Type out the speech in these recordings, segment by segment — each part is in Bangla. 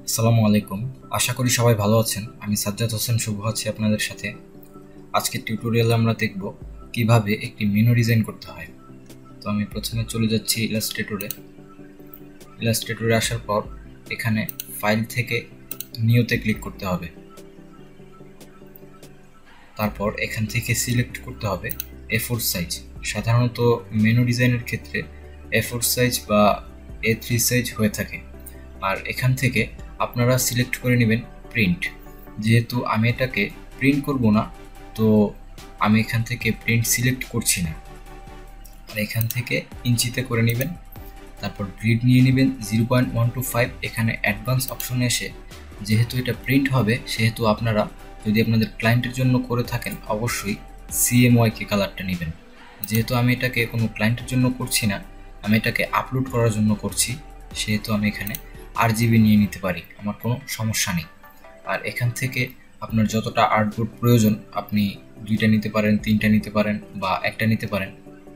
আসসালামু আলাইকুম। আশা করি সবাই ভালো আছেন। আমি সাজ্জাদ হোসেন শুভ আছি আপনাদের সাথে। আজকের টিউটোরিয়ালে আমরা দেখব কিভাবে একটি মেনু ডিজাইন করতে হয়। তো আমি প্রথমে চলে যাচ্ছি ইলাস্ট্রেটরে আসার পর এখানে ফাইল থেকে নিউতে ক্লিক করতে হবে। তারপর এখান থেকে সিলেক্ট করতে হবে A4 সাইজ। সাধারণত মেনু ডিজাইনের ক্ষেত্রে A4 সাইজ বা A3 সাইজ হয়ে থাকে। আর এখান থেকে আপনারা সিলেক্ট করে নেবেন প্রিন্ট। যেহেতু আমি এটাকে প্রিন্ট করব না, তো আমি এখান থেকে প্রিন্ট সিলেক্ট করছি না। আর এখান থেকে ইঞ্চিতে করে নেবেন। তারপর গ্রিড নিয়ে নেবেন 0.125। এখানে অ্যাডভান্স অপশনে এসে যেহেতু এটা প্রিন্ট হবে, সেহেতু আপনারা যদি আপনাদের ক্লায়েন্টের জন্য করে থাকেন অবশ্যই CMYK কালারটা নেবেন। যেহেতু আমি এটাকে কোনো ক্লায়েন্টের জন্য করছি না, আমি এটাকে আপলোড করার জন্য করছি, সেহেতু আমি এখানে RGB নিয়ে নিতে পারি, আমার কোনো সমস্যা নেই। আর এখান থেকে আপনার যতটা আর্টবোর্ড প্রয়োজন আপনি 2টা নিতে পারেন, 3টা নিতে পারেন বা একটা নিতে পারেন।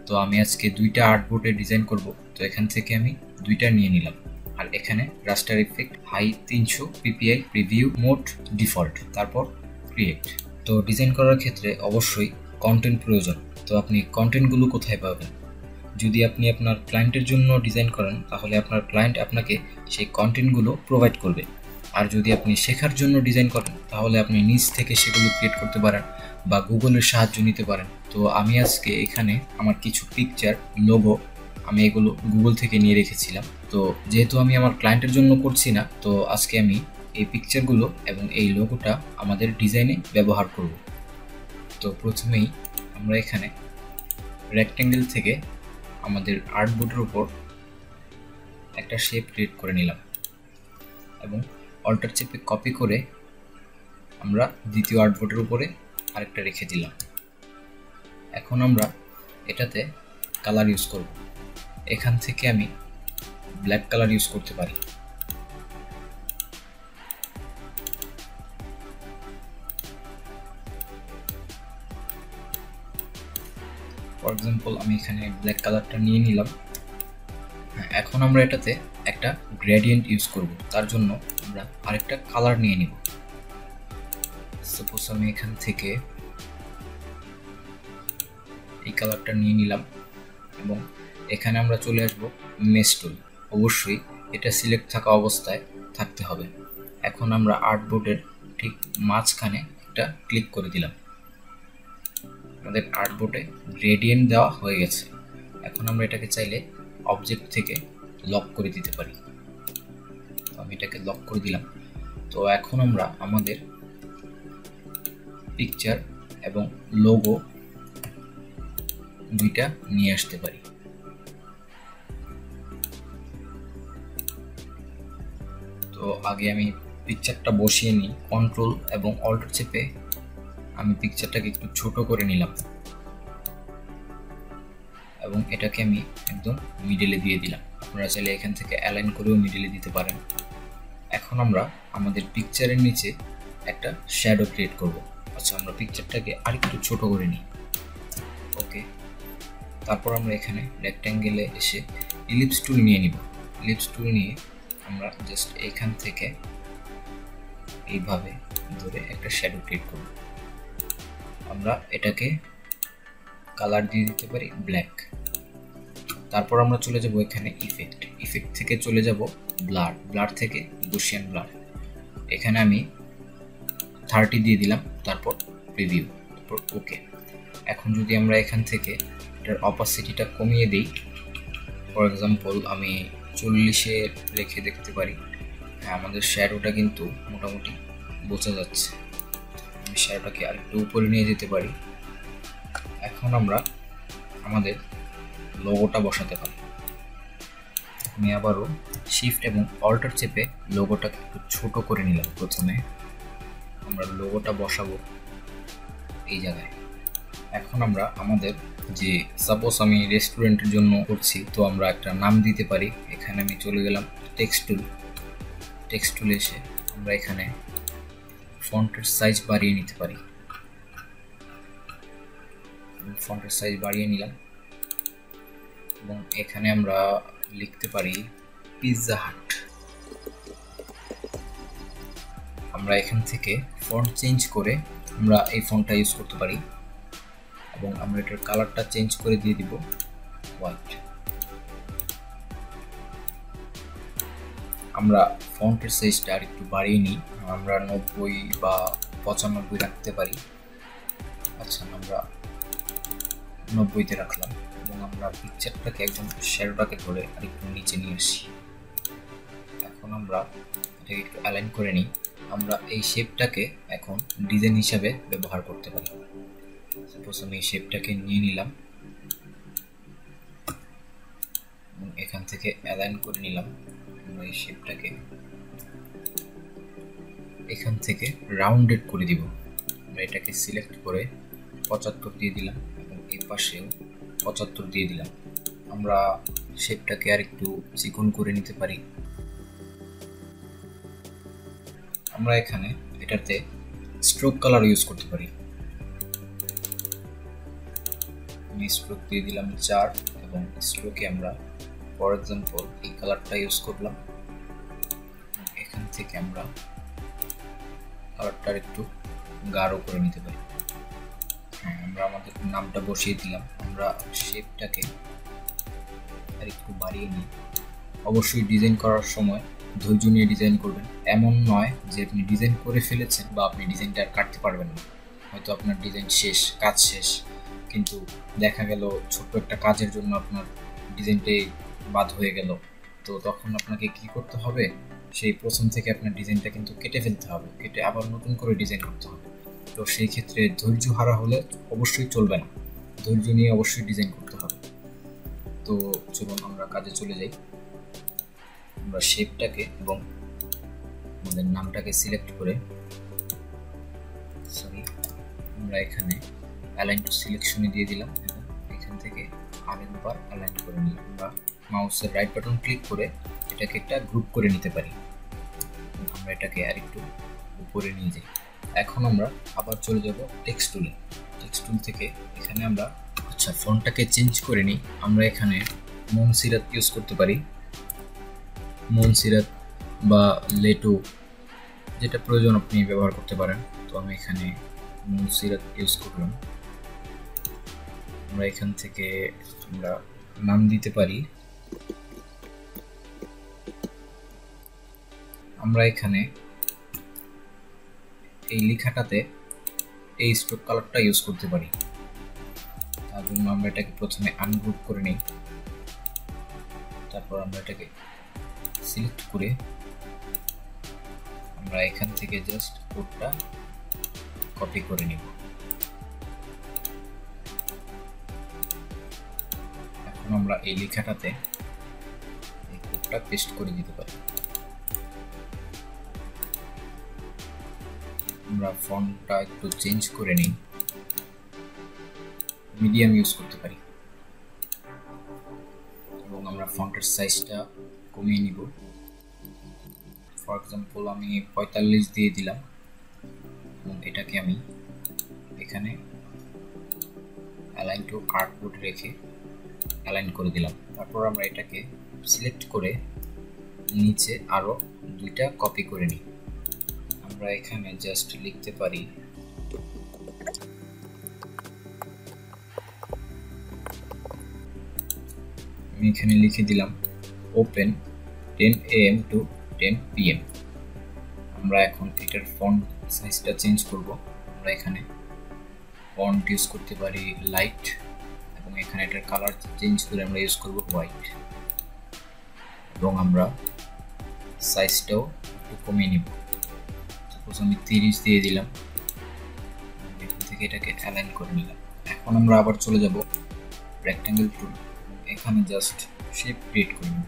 তো আমি আজকে 2টা আর্টবোর্ডে ডিজাইন করব, তো এখান থেকে আমি 2টা নিয়ে নিলাম। আর এখানে raster effect high 300 PPI, preview mode default, তারপর ক্রিয়েট। তো ডিজাইন করার ক্ষেত্রে অবশ্যই কন্টেন্ট প্রয়োজন। তো আপনি কন্টেন্টগুলো কোথায় পাবেন? যদি আপনি আপনার ক্লায়েন্টের জন্য ডিজাইন করেন তাহলে আপনার ক্লায়েন্ট আপনাকে সেই কন্টেন্টগুলো প্রোভাইড করবে। আর যদি আপনি শেখার জন্য ডিজাইন করেন তাহলে আপনি নিজ থেকে সেগুলো ক্রিয়েট করতে পারেন বা গুগলের সাহায্য নিতে পারেন। তো আমি আজকে এখানে আমার কিছু পিকচার, লোগো আমি এগুলো গুগল থেকে নিয়ে রেখেছিলাম। তো যেহেতু আমি আমার ক্লায়েন্টের জন্য করছি না, তো আজকে আমি এই পিকচারগুলো এবং এই লোগোটা আমাদের ডিজাইনে ব্যবহার করব। তো প্রথমেই আমরা এখানে রেক্ট্যাঙ্গেল থেকে আমাদের আর্টবোর্ডের উপর একটা শেপ ক্রিয়েট করে নিলাম এবং অল্টার চেপে কপি করে আমরা দ্বিতীয় আর্টবোর্ডের উপরে আরেকটা রেখে দিলাম। এখন আমরা এটাতে কালার ইউজ করব। এখান থেকে আমি ব্ল্যাক কালার ইউজ করতে পারি। ফর এক্সাম্পল আমি এখানে ব্ল্যাক কালারটা নিয়ে নিলাম। এখন আমরা এটাতে একটা গ্রেডিয়েন্ট ইউজ করব। তার জন্য আমরা আরেকটা কালার নিয়ে নিব। সাপোজ আমি এখান থেকে এই কালারটা নিয়ে নিলাম এবং এখানে আমরা চলে আসব মেশ টুল। অবশ্যই এটা সিলেক্ট থাকা অবস্থায় থাকতে হবে। এখন আমরা আর্টবোর্ডের ঠিক মাঝখানে একটা ক্লিক করে দিলাম। আমাদের আর্টবোর্ডে গ্রেডিয়েন্ট দেওয়া হয়ে গেছে। এখন আমরা এটাকে চাইলে অবজেক্ট থেকে লক করে দিতে পারি। আমি এটাকে লক করে দিলাম। তো এখন আমরা আমাদের পিকচার এবং লোগো 2টা নিয়ে আসতে পারি। তো আগে আমি পিকচারটা বসিয়ে নিই। কন্ট্রোল এবং অল্টার চেপে আমি পিকচারটাকে একটু ছোট করে নিলাম এবং এটাকে আমি একদম মিডলে দিয়ে দিলাম। আপনারা চাইলে এখান থেকে অ্যালাইন করেও মিডলে দিতে পারেন। এখন আমরা আমাদের পিকচারের নিচে একটা শ্যাডো ক্রিয়েট করব। আচ্ছা, আমরা পিকচারটাকে আরেকটু ছোট করে নিই। ওকে, তারপর আমরা এখানে রেক্ট্যাঙ্গেলে এসে ইলিপস টুল নিয়ে নিব। ইলিপস টুল নিয়ে আমরা জাস্ট এখান থেকে এইভাবে ধরে একটা শ্যাডো ক্রিয়েট করব। আমরা এটাকে কালার দিয়ে দিতে পারি ব্ল্যাক। তারপর আমরা চলে যাব এখানে ইফেক্ট থেকে চলে যাব ব্লার থেকে গসিয়ান ব্লার। এখানে আমি 30 দিয়ে দিলাম, তারপর প্রিভিউ, তারপর ওকে। এখন যদি আমরা এখান থেকে এটার অপাসিটিটা কমিয়ে দিই, ফর এক্সাম্পল আমি 40-এ রেখে দেখতে পারি। হ্যাঁ, আমাদের শ্যাডোটা কিন্তু মোটামুটি বোঝা যাচ্ছে। আমি শ্যাডোটাকে আরেকটু উপরে নিয়ে যেতে পারি। এখন আমরা আমাদের লোগোটা বসাতে পারি। আমি আবারও শিফট এবং অল্টার চেপে লোগোটাকে একটু ছোট করে নিলাম। প্রথমে আমরা লোগোটা বসাবো এই জায়গায়। এখন আমরা আমাদের যে সাপোজ আমি রেস্টুরেন্টের জন্য করছি, তো আমরা একটা নাম দিতে পারি। এখানে আমি চলে গেলাম টেক্সট টুলে এসে আমরা এখানে ফন্টের সাইজ বাড়িয়ে নিতে পারি। ফন্টের সাইজ বাড়িয়ে নিলাম এবং এখানে আমরা লিখতে পারি পিৎজা হাট। আমরা এখান থেকে ফন্ট চেঞ্জ করে আমরা এই ফন্টটা ইউজ করতে পারি এবং আমরা এটার কালারটা চেঞ্জ করে দিয়ে দিব হোয়াইট। আমরা ফন্টের সাইজটা আর একটু বাড়িয়ে নিই, আমরা 90 বা 95 রাখতে পারি। আচ্ছা, আমরা 90-তে রাখলাম এবং আমরা পিকচারটাকে একদম শ্যাডোটাকে ধরে আর একটু নিচে নিয়ে আসি। এখন আমরা এটাকে একটু অ্যালাইন করে নিই। আমরা এই শেপটাকে এখন ডিজাইন হিসাবে ব্যবহার করতে পারি। সাপোজ আমি এই শেপটাকে নিয়ে নিলাম এবং এখান থেকে অ্যালাইন করে নিলাম। আমরা এই শেপটাকে এখান থেকে রাউন্ডেড করে দিব। আমরা এটাকে সিলেক্ট করে 75 দিয়ে দিলাম এবং এই পাশেও 75 দিয়ে দিলাম। আমরা শেপটাকে আর একটু চিকন করে নিতে পারি। আমরা এখানে এটাতে স্ট্রোক কালার ইউজ করতে পারি। আমি স্ট্রোক দিয়ে দিলাম 4 এবং স্ট্রোকে আমরা ফর এক্সাম্পল এই কালারটা ইউজ করলাম। এখান থেকে আমরা কালারটা একটু গাঢ় করে নিতে পারি। হ্যাঁ, আমরা আমাদের নামটা বসিয়ে দিলাম। আমরা শেপটাকে আর একটু বাড়িয়ে নিই। অবশ্যই ডিজাইন করার সময় ধৈর্য নিয়ে ডিজাইন করবেন। এমন নয় যে আপনি ডিজাইন করে ফেলেছেন বা আপনি ডিজাইনটা আর কাটতে পারবেন না। হয়তো আপনার ডিজাইন শেষ, কাজ শেষ, কিন্তু দেখা গেল ছোট্ট একটা কাজের জন্য আপনার ডিজাইনটাই বাদ হয়ে গেল। তো তখন আপনাকে কি করতে হবে, সেই প্রথম থেকে আপনার ডিজাইনটা কিন্তু কেটে ফেলতে হবে, কেটে আবার নতুন করে ডিজাইন করতে হবে। তো সেই ক্ষেত্রে ধৈর্য হারা হলে অবশ্যই চলবে না, ধৈর্য নিয়ে অবশ্যই ডিজাইন করতে হবে। তো চলুন আমরা কাজে চলে যাই। আমরা শেপটাকে এবং আমাদের নামটাকে সিলেক্ট করে আমরা এখানে অ্যালাইন টু সিলেকশনে দিয়ে দিলাম এবং এখান থেকে আরেকবার অ্যালাইন করে নিলাম। আমরা মাউসের রাইট বাটন ক্লিক করে এটাকে একটা গ্রুপ করে নিতে পারি। আমরা এটাকে আর একটু উপরে নিয়ে যাই। এখন আমরা আবার চলে যাব টেক্সট টুলে। টেক্সট টুল থেকে এখানে আমরা ফন্টটাকে চেঞ্জ করে নিই। আমরা এখানে মনসিরাত ইউজ করতে পারি, মনসিরাত বা লেটো, যেটা প্রয়োজন আপনি ব্যবহার করতে পারেন। তো আমি এখানে মনসিরাত ইউজ করলাম। আমরা এখান থেকে আমরা নাম দিতে পারি। আমরা এখানে এই লেখাটাতে এই স্ট্রোক কালারটা ইউজ করতে পারি। তার জন্য আমরা এটাকে প্রথমে আনগ্রুপ করে নিই। তারপর আমরা এটাকে সিলেক্ট করে আমরা এখান থেকে জাস্ট কোডটা কপি করে নিব। এখন আমরা এই লেখাটাতে এই কোডটা পেস্ট করে দিতে পারি। আমরা ফন্টটা একটু চেঞ্জ করে নিই, মিডিয়াম ইউজ করতে পারি এবং আমরা ফন্টের সাইজটা কমিয়ে নিব। ফর এক্সাম্পল আমি 45 দিয়ে দিলাম এবং এটাকে আমি এখানে অ্যালাইন টু কার্ডবোর্ড রেখে অ্যালাইন করে দিলাম। তারপর আমরা এটাকে সিলেক্ট করে নিচে আরো 2টা কপি করে নিই। আমরা এখানে জাস্ট লিখতে পারি আমি এখানে লিখে দিলাম ওপেন 10 AM to 10 PM। আমরা এখন এটার ফন্ট সাইজটা চেঞ্জ করব। আমরা এখানে ফন্ট ইউজ করতে পারি লাইট এবং এখানে এটার কালার চেঞ্জ করে আমরা ইউজ করব হোয়াইট এবং আমরা সাইজটাও একটু কমিয়ে নিব। সাপোজ আমি 30 দিয়ে দিলাম, এখান থেকে এটাকে অ্যালাইন করে নিলাম। এখন আমরা আবার চলে যাব রেক্ট্যাঙ্গেল টুল, এখানে জাস্ট শেপ ক্রিয়েট করে নেব।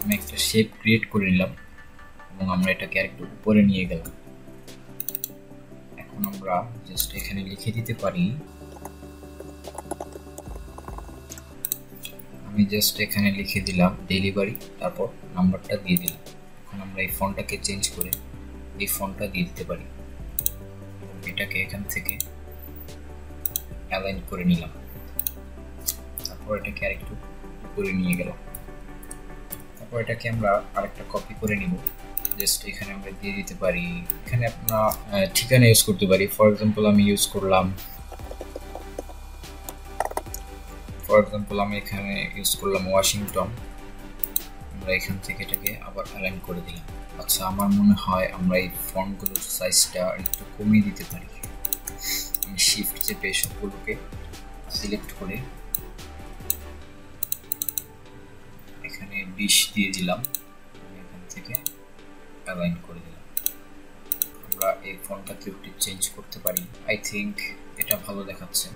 আমি একটা শেপ ক্রিয়েট করে নিলাম এবং আমরা এটাকে আরেকটু উপরে নিয়ে গেলাম। এখন আমরা জাস্ট এখানে লিখে দিতে পারি, আমি জাস্ট এখানে লিখে দিলাম ডেলিভারি, তারপর নাম্বারটা দিয়ে দিলাম। এখন আমরা এই ফন্টটাকে চেঞ্জ করে এই ফন্টটা দিয়ে দিতে পারি। এটাকে এখান থেকে অ্যালাইন করে নিলাম, তারপর এটাকে আরেকটু উপরে নিয়ে গেলাম। তারপর এটাকে আমরা আরেকটা কপি করে নিব, জাস্ট এখানে আমরা দিয়ে দিতে পারি। এখানে আপনারা ঠিকানা ইউজ করতে পারি। ফর এক্সাম্পল আমি এখানে ইউজ করলাম ওয়াশিংটন। আমরা এখান থেকে এটাকে আবার অ্যালাইন করে দিলাম। আচ্ছা, আমার মনে হয় আমরা এই ফন্টগুলোর সাইজটা একটু কমিয়ে দিতে পারি। আমি শিফট চেপে সবগুলোকে সিলেক্ট করে এখানে 20 দিয়ে দিলাম, এখান থেকে অ্যালাইন করে দিলাম। আমরা এই ফন্টটাকে একটু চেঞ্জ করতে পারি। আই থিঙ্ক এটা ভালো দেখাচ্ছে।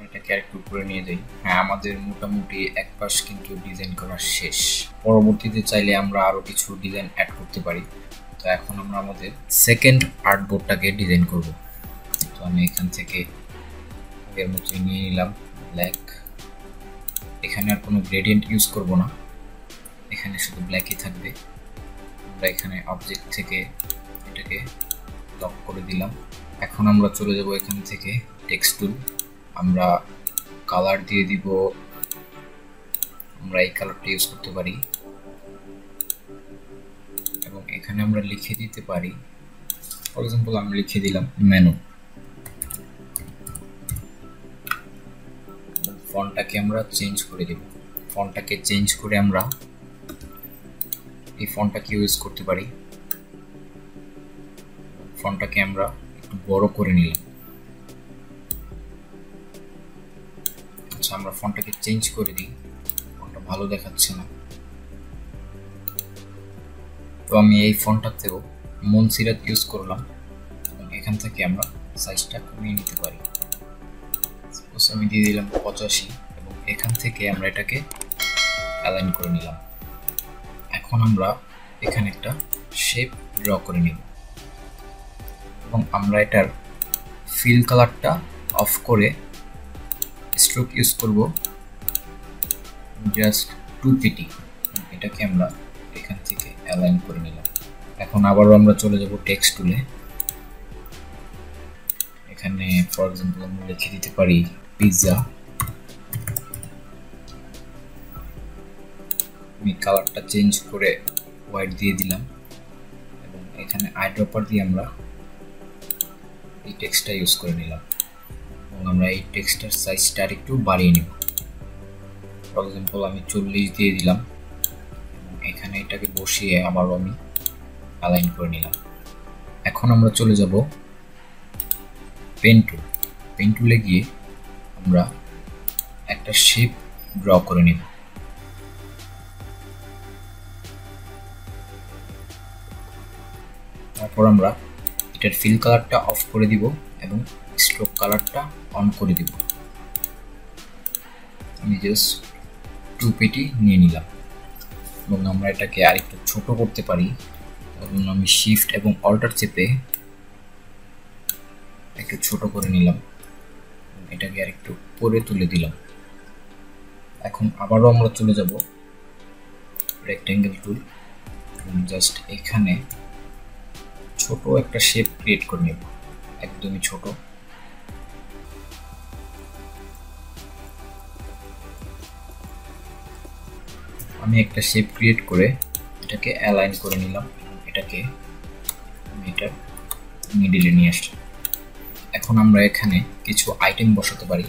এটাকে একটু উপরে নিয়ে যাই। হ্যাঁ, আমাদের মোটামুটি এক পাশ কিন্তু ডিজাইন করা শেষ। পরবর্তীতে চাইলে আমরা আরো কিছু ডিজাইন অ্যাড করতে পারি। তো এখন আমরা আমাদের সেকেন্ড আর্টবোর্ডটাকে ডিজাইন করব। তো আমি এখান থেকে এর মতোই নিয়ে নিলাম ব্ল্যাক। এখানে আর কোনো গ্রেডিয়েন্ট ইউজ করব না, এখানে শুধু ব্ল্যাকই থাকবে। আমরা এখানে অবজেক্ট থেকে এটাকে লক করে দিলাম। এখন আমরা চলে যাব এখান থেকে টেক্সট টুল। আমরা কালার দিয়ে দিব, আমরা এই কালারটা ইউজ করতে পারি এবং এখানে আমরা লিখে দিতে পারি। ফর এক্সাম্পল আমি লিখে দিলাম মেনু। ফন্টটাকে আমরা চেঞ্জ করে দেব। ফন্টটাকে চেঞ্জ করে আমরা এই ফন্টটাকে ইউজ করতে পারি। ফন্টটাকে আমরা একটু বড় করে নিলাম। আচ্ছা, আমরা ফন্টটাকে চেঞ্জ করে দিই, ফন্টটা ভালো দেখাচ্ছে না। তো আমি এই ফন্টটাতেও মনসিরাত ইউজ করলাম এবং এখান থেকে আমরা সাইজটা কমিয়ে নিতে পারি। সাপোজ আমি দিয়ে দিলাম 85 এবং এখান থেকে আমরা এটাকে অ্যালাইন করে নিলাম। এখন আমরা এখানে একটা শেপ ড্র করে নিব এবং আমরা এটার ফিল কালারটা অফ করে স্ট্রোক ইউজ করব জাস্ট 2 pt। এটাকে আমরা এখান থেকে অ্যালাইন করে নিলাম। এখন আবারও আমরা চলে যাব টেক্সট টুলে। এখানে ফর এক্সাম্পল আমরা লিখে দিতে পারি পিৎজা। আমি কালারটা চেঞ্জ করে হোয়াইট দিয়ে দিলাম এবং এখানে আইড্রপার দিয়ে আমরা এই টেক্সটটা ইউজ করে নিলাম এবং আমরা এই টেক্সটার সাইজটা একটু বাড়িয়ে নিব। ফর এক্সাম্পল আমি 40 দিয়ে দিলাম এবং এখানে এটাকে বসিয়ে আবারও আমি অ্যালাইন করে নিলাম। এখন আমরা চলে যাব পেন টুলে গিয়ে আমরা একটা শেপ ড্র করে নেব। তারপর আমরা এটার ফিল কালারটা অফ করে দিব এবং স্ট্রোক কালারটা অন করে দিব। আমি জাস্ট 2 pt নিয়ে নিলাম এবং আমরা এটাকে আরেকটু ছোট করতে পারি। এবং আমি শিফট এবং অল্টার চেপে একটু ছোট করে নিলাম, এটাকে আরেকটু উপরে তুলে দিলাম। এখন আবারও আমরা চলে যাব রেক্টেঙ্গেল টুল এবং জাস্ট এখানে ছোট একটা শেপ ক্রিয়েট করে নেব, একদমই ছোট। আমি একটা শেপ ক্রিয়েট করে এটাকে অ্যালাইন করে নিলাম, এটাকে এটার মিডলে নিয়ে আসলাম। এখন আমরা এখানে কিছু আইটেম বসাতে পারি।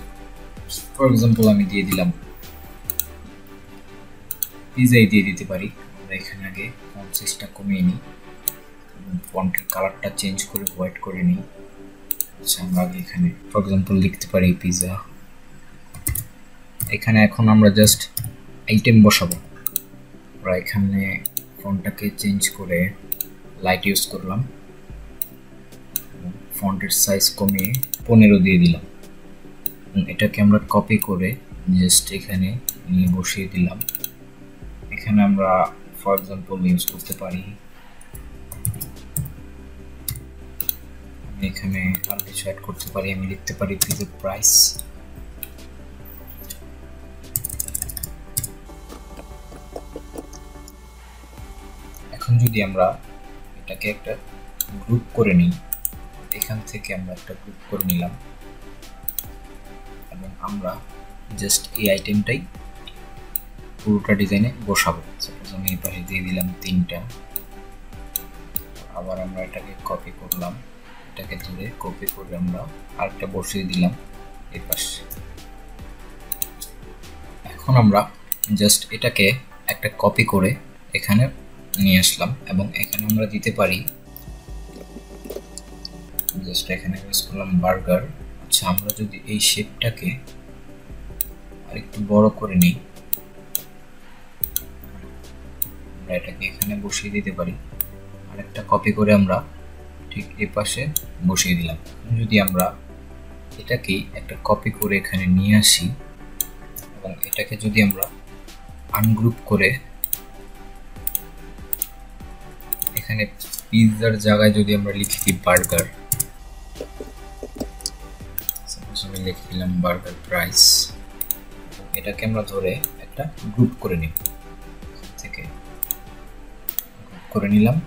ফর এক্সাম্পল আমি দিয়ে দিলাম পিৎজাই দিয়ে দিতে পারি। আমরা এখানে আগে ফন্ট সাইজটা কমিয়ে নিই এবং ফন্টের কালারটা চেঞ্জ করে হোয়াইট করে নিই। আচ্ছা, আমরা আগে এখানে ফর এক্সাম্পল লিখতে পারি পিৎজা। এখানে এখন আমরা জাস্ট আইটেম বসাবো। আমরা এখানে ফন্টটাকে চেঞ্জ করে লাইট ইউজ করলাম, ফন্টের সাইজ কমিয়ে 15 দিয়ে দিলাম। এটাকে আমরা কপি করে জাস্ট এখানে নিয়ে বসিয়ে দিলাম। এখানে আমরা ফর এক্সাম্পল ইউজ করতে পারি, এখানে আর কিছু অ্যাড করতে পারি। আমি লিখতে পারি পিৎজার প্রাইস। এখন যদি আমরা এটাকে একটা গ্রুপ করে নিই, এখান থেকে আমরা একটা গ্রুপ করে নিলাম এবং আমরা জাস্ট এই আইটেমটাই পুরোটা ডিজাইনে বসাবো। সাপোজ আমি এই পাশে দিয়ে দিলাম 3টা, আবার আমরা এটাকে কপি করলাম, এটাকে ধরে কপি করে আমরা আরেকটা বসিয়ে দিলাম এই পাশে। এখন আমরা জাস্ট এটাকে একটা কপি করে এখানে নিয়ে আসলাম এবং এখানে আমরা দিতে পারি, জাস্ট এখানে ইউজ করলাম বার্গার। আচ্ছা, আমরা যদি এই শেপটাকে আরেকটু বড় করে নিই, আমরা এটাকে এখানে বসিয়ে দিতে পারি, আরেকটা কপি করে আমরা ঠিক এই পাশে বসিয়ে দিলাম। যদি আমরা এটাকেই একটা কপি করে এখানে নিয়ে আসি এবং এটাকে যদি আমরা আনগ্রুপ করে এখানে পিৎজার জায়গায় যদি আমরা লিখে দিই বার্গার, সাপোজ আমি লিখে দিলাম বার্গার প্রাইস, এটাকে আমরা ধরে একটা গ্রুপ করে নিব, থেকে গ্রুপ করে নিলাম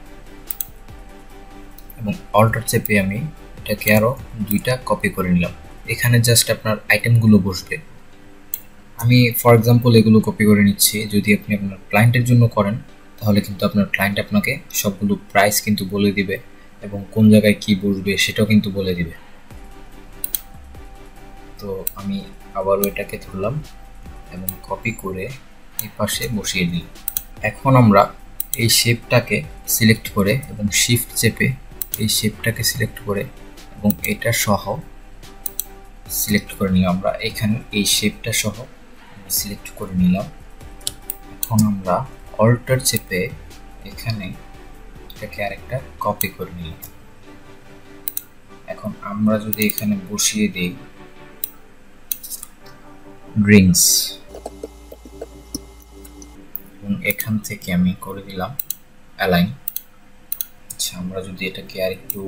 এবং অল্টার চেপে আমি এটাকে আরো 2টা কপি করে নিলাম। এখানে জাস্ট আপনার আইটেমগুলো বসবে। আমি ফর এক্সাম্পল এগুলো কপি করে নিচ্ছি। যদি আপনি আপনার ক্লায়েন্টের জন্য করেন তাহলে কিন্তু আপনার ক্লায়েন্ট আপনাকে সবগুলো প্রাইস কিন্তু বলে দিবে এবং কোন জায়গায় কি বসবে সেটাও কিন্তু বলে দিবে। তো আমি আবারও এটাকে ধরলাম এবং কপি করে এই পাশে বসিয়ে দিই। এখন আমরা এই শেপটাকে সিলেক্ট করে এবং শিফট চেপে এই শেপটাকে সিলেক্ট করে এবং এটা সহ সিলেক্ট করে নিলাম। আমরা এখানে এই শেপটা সহ সিলেক্ট করে নিলাম। এখন আমরা অল্টার চেপে এখানে এটাকে আরেকটা কপি করে নিলাম। এখন আমরা যদি এখানে বসিয়ে দিই ড্রিঙ্কস এবং এখান থেকে আমি করে দিলাম অ্যালাইন। আচ্ছা, আমরা যদি এটাকে আরেকটু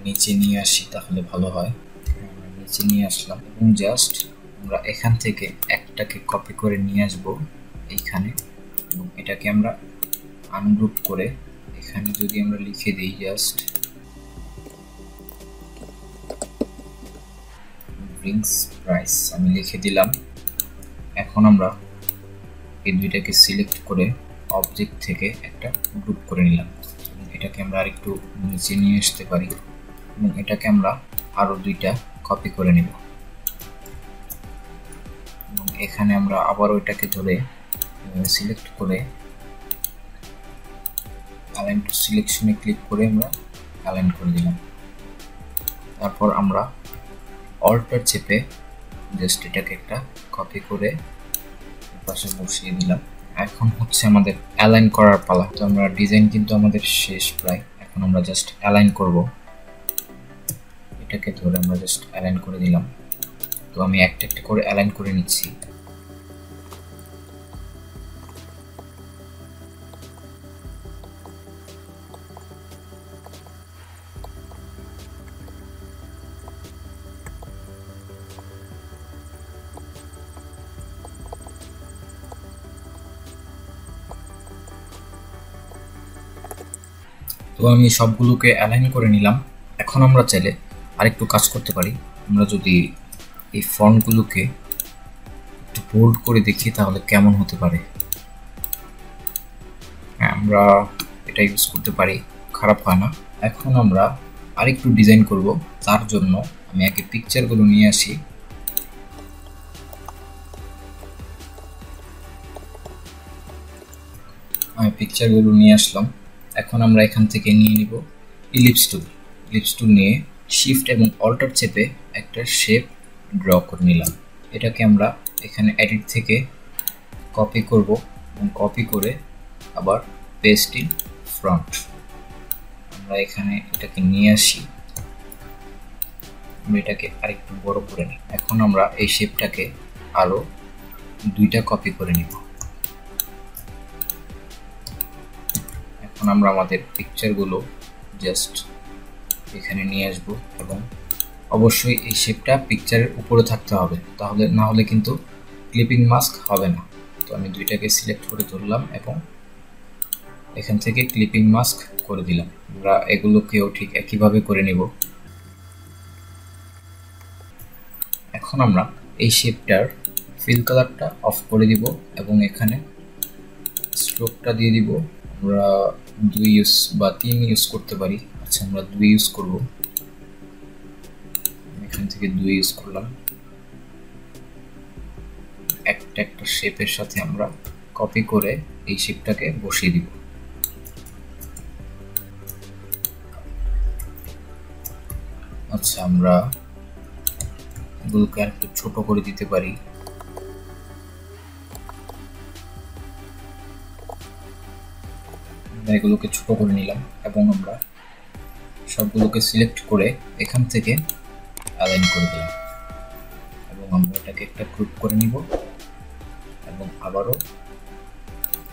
নিচে নিয়ে আসি তাহলে ভালো হয়। নিচে নিয়ে আসলাম এবং জাস্ট আমরা এখান থেকে একটাকে কপি করে নিয়ে আসব এইখানে এবং এটাকে আমরা আনগ্রুপ করে এখানে যদি আমরা লিখে দিই জাস্ট ড্রিঙ্কস প্রাইস, আমি লিখে দিলাম। এখন আমরা এই দুইটাকে সিলেক্ট করে অবজেক্ট থেকে একটা গ্রুপ করে নিলাম। এটাকে আমরা আরেকটু নিচে নিয়ে আসতে পারি এবং এটাকে আমরা আরো 2টা কপি করে নিব এবং এখানে আমরা আবার ওইটাকে ধরে সিলেক্ট করে অ্যালাইন টু সিলেকশনে ক্লিক করে আমরা অ্যালাইন করে দিলাম। তারপর আমরা অল্টার চেপে জাস্ট এটাকে একটা কপি করে পাশে বসিয়ে দিলাম। এখন হচ্ছে আমাদের অ্যালাইন করার পালা। তো আমরা ডিজাইন কিন্তু আমাদের শেষ প্রায়, এখন আমরা জাস্ট অ্যালাইন করব। এটাকে ধরে আমরা জাস্ট অ্যালাইন করে দিলাম। তো আমি একটা একটা করে অ্যালাইন করে নিচ্ছি। তো আমি সবগুলোকে অ্যালাইন করে নিলাম। এখন আমরা চাইলে আরেকটু কাজ করতে পারি। আমরা যদি এই ফন্টগুলোকে একটু বোল্ড করে দেখি তাহলে কেমন হতে পারে। আমরা এটা ইউজ করতে পারি, খারাপ হয় না। এখন আমরা আরেকটু ডিজাইন করব। তার জন্য আমি আগে পিকচারগুলো নিয়ে আসি। আমি পিকচারগুলো নিয়ে আসলাম। এখন আমরা এখান থেকে নিয়ে নিব ইলিপস টুল। ইলিপস টুল নিয়ে শিফট এবং অল্টার চেপে একটা শেপ ড্র করে নিলাম। এটাকে আমরা এখানে এডিট থেকে কপি করব এবং কপি করে আবার পেস্ট ইন ফ্রন্ট। আমরা এখানে এটাকে নিয়ে আসি, আমরা এটাকে আরেকটু বড় করে নিই। এখন আমরা এই শেপটাকে আরো 2টা কপি করে নিব। এখন আমরা আমাদের পিকচারগুলো জাস্ট এখানে নিয়ে আসব এবং অবশ্যই এই শেপটা পিকচারের উপরে থাকতে হবে, তাহলে না হলে কিন্তু ক্লিপিং মাস্ক হবে না। তো আমি 2টাকে সিলেক্ট করে ধরলাম এবং এখান থেকে ক্লিপিং মাস্ক করে দিলাম। আমরা এগুলোকেও ঠিক একইভাবে করে নিব। এখন আমরা এই শেপটার ফিল কালারটা অফ করে দিব এবং এখানে স্ট্রোকটা দিয়ে দিব। আমরা 2 ইউজ বা 3 ইউজ করতে পারি। আচ্ছা, আমরা 2 ইউজ করব। এখান থেকে 2 ইউজ করলাম। একটা শেপের সাথে আমরা কপি করে এই শেপটাকে বসিয়ে দিব। আচ্ছা, আমরা এগুলোকে একটু ছোট করে দিতে পারি। এগুলোকে ছোট করে নিলাম এবং আমরা সবগুলোকে সিলেক্ট করে এখান থেকে অ্যালাইন করে দিলাম এবং আমরা এটাকে একটা গ্রুপ করে নিব এবং আবারও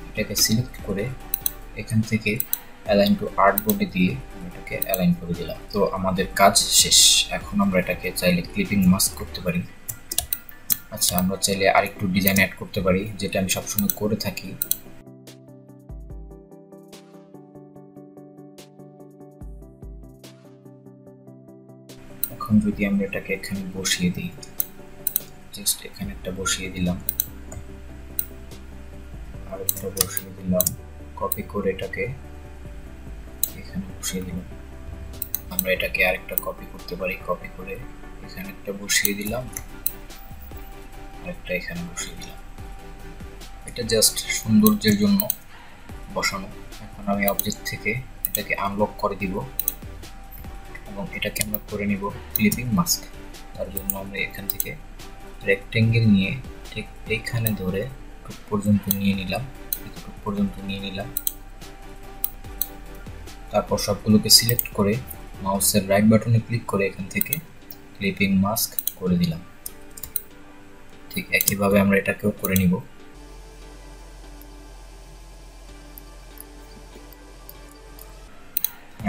এটাকে সিলেক্ট করে এখান থেকে অ্যালাইন টু আর্টবোর্ডে দিয়ে এটাকে অ্যালাইন করে দিলাম। তো আমাদের কাজ শেষ। এখন আমরা এটাকে চাইলে ক্লিপিং মাস্ক করতে পারি। আচ্ছা, আমরা চাইলে আরেকটু ডিজাইন অ্যাড করতে পারি, যেটা আমি সবসময় করে থাকি। এখন যদি আমরা এটাকে এখানে বসিয়ে দিই, জাস্ট এখানে একটা বসিয়ে দিলাম, আর একটা বসিয়ে দিলাম, কপি করে এটাকে এখানে বসিয়ে দিলাম। আমরা এটাকে আরেকটা কপি করতে পারি, কপি করে এখানে একটা বসিয়ে দিলাম, আরেকটা এখানে বসিয়ে দিলাম। এটা জাস্ট সৌন্দর্যের জন্য বসানো। এখন আমি অবজেক্ট থেকে এটাকে আনলক করে দিব এবং এটাকে আমরা করে নিব ক্লিপিং মাস্ক। তার জন্য আমরা এখান থেকে রেক্টেঙ্গেল নিয়ে ঠিক এইখানে ধরে টুক পর্যন্ত নিয়ে নিলাম, এতটুক পর্যন্ত নিয়ে নিলাম। তারপর সবগুলোকে সিলেক্ট করে মাউসের রাইট বাটনে ক্লিক করে এখান থেকে ক্লিপিং মাস্ক করে দিলাম। ঠিক একইভাবে আমরা এটাকেও করে নিব।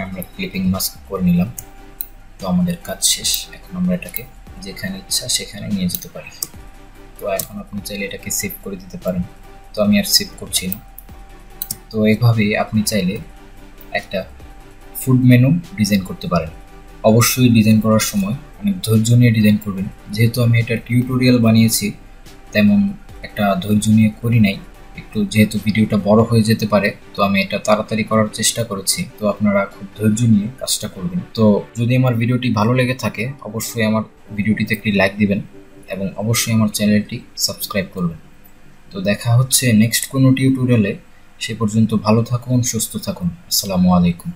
আমরা ক্লিপিং মাস্ক করে নিলাম। তো আমাদের কাজ শেষ। এখন আমরা এটাকে যেখানে ইচ্ছা সেখানে নিয়ে যেতে পারি। তো এখন আপনি চাইলে এটাকে সেভ করে দিতে পারেন, তো আমি আর সেভ করছি না। তো এইভাবেই আপনি চাইলে একটা ফুড মেনু ডিজাইন করতে পারেন। অবশ্যই ডিজাইন করার সময় অনেক ধৈর্য নিয়ে ডিজাইন করবেন। যেহেতু আমি এটা টিউটোরিয়াল বানিয়েছি, তেমন একটা ধৈর্য নিয়ে করি নাই। একটু যেহেতু ভিডিওটা বড় হয়ে যেতে পারে, তো আমি এটা তাড়াতাড়ি করার চেষ্টা করেছি। তো আপনারা খুব ধৈর্য নিয়ে কাজটা করবেন। তো যদি আমার ভিডিওটি ভালো লেগে থাকে, অবশ্যই আমার ভিডিওটিতে একটি লাইক দিবেন এবং অবশ্যই আমার চ্যানেলটি সাবস্ক্রাইব করবেন। তো দেখা হচ্ছে নেক্সট কোনো টিউটোরিয়ালে। সে পর্যন্ত ভালো থাকুন, সুস্থ থাকুন। আসসালামু আলাইকুম।